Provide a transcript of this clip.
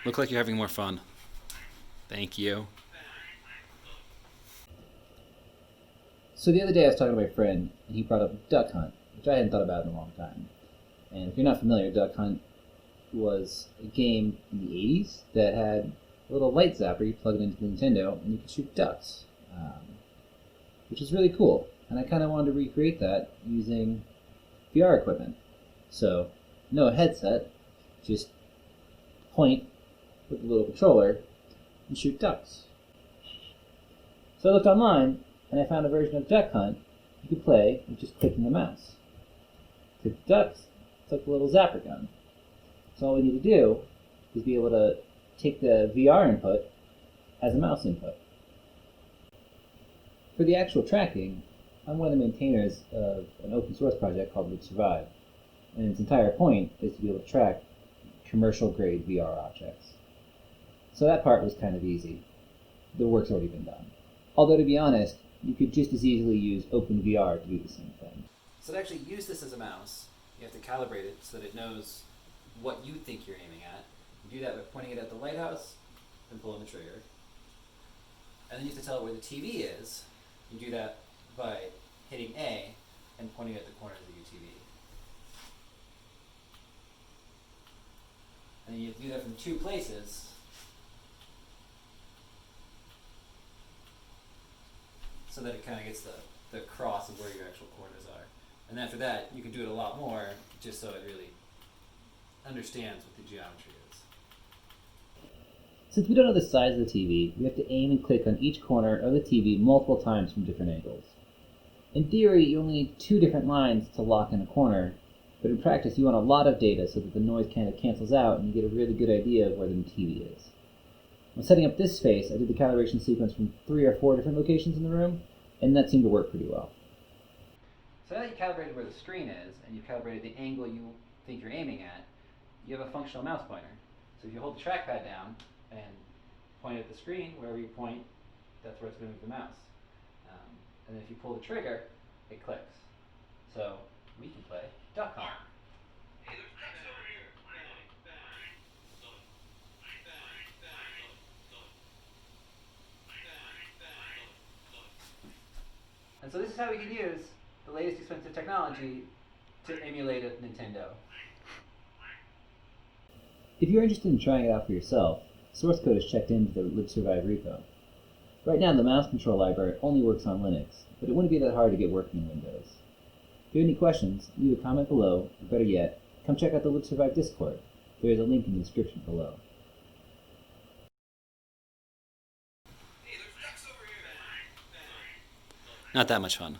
Look like you're having more fun. Thank you. So the other day I was talking to my friend, and he brought up Duck Hunt, which I hadn't thought about in a long time. And if you're not familiar, Duck Hunt was a game in the 80s that had a little light zapper you plug it into the Nintendo, and you could shoot ducks, which is really cool. And I kind of wanted to recreate that using VR equipment. So, no headset, just point with a little controller and shoot ducks. So I looked online, and I found a version of Duck Hunt you could play with just clicking the mouse. Click the ducks, it's like a little zapper gun. So all we need to do is be able to take the VR input as a mouse input. For the actual tracking, I'm one of the maintainers of an open source project called vive, and its entire point is to be able to track commercial grade VR objects. So that part was kind of easy. The work's already been done. Although to be honest, you could just as easily use OpenVR to do the same thing. So to actually use this as a mouse, you have to calibrate it so that it knows what you think you're aiming at. You do that by pointing it at the lighthouse and pulling the trigger. And then you have to tell it where the TV is. You do that by hitting A and pointing at the corners of your TV. And then you have to do that from two places. So that it kind of gets the cross of where your actual corners are. And after that, you can do it a lot more, just so it really understands what the geometry is. Since we don't know the size of the TV, we have to aim and click on each corner of the TV multiple times from different angles. In theory, you only need two different lines to lock in a corner, but in practice you want a lot of data so that the noise kind of cancels out and you get a really good idea of where the TV is. When setting up this space, I did the calibration sequence from 3 or 4 different locations in the room, and that seemed to work pretty well. So now that you've calibrated where the screen is, and you've calibrated the angle you think you're aiming at, you have a functional mouse pointer. So if you hold the trackpad down and point at the screen, wherever you point, that's where it's going to move the mouse. And then if you pull the trigger, it clicks. So we can play Duck Hunt. And so this is how we can use the latest expensive technology to emulate a Nintendo. If you're interested in trying it out for yourself, source code is checked into the libsurvive repo. Right now the mouse control library only works on Linux, but it wouldn't be that hard to get working in Windows. If you have any questions, leave a comment below, or better yet, come check out the libsurvive Discord. There is a link in the description below. Not that much fun.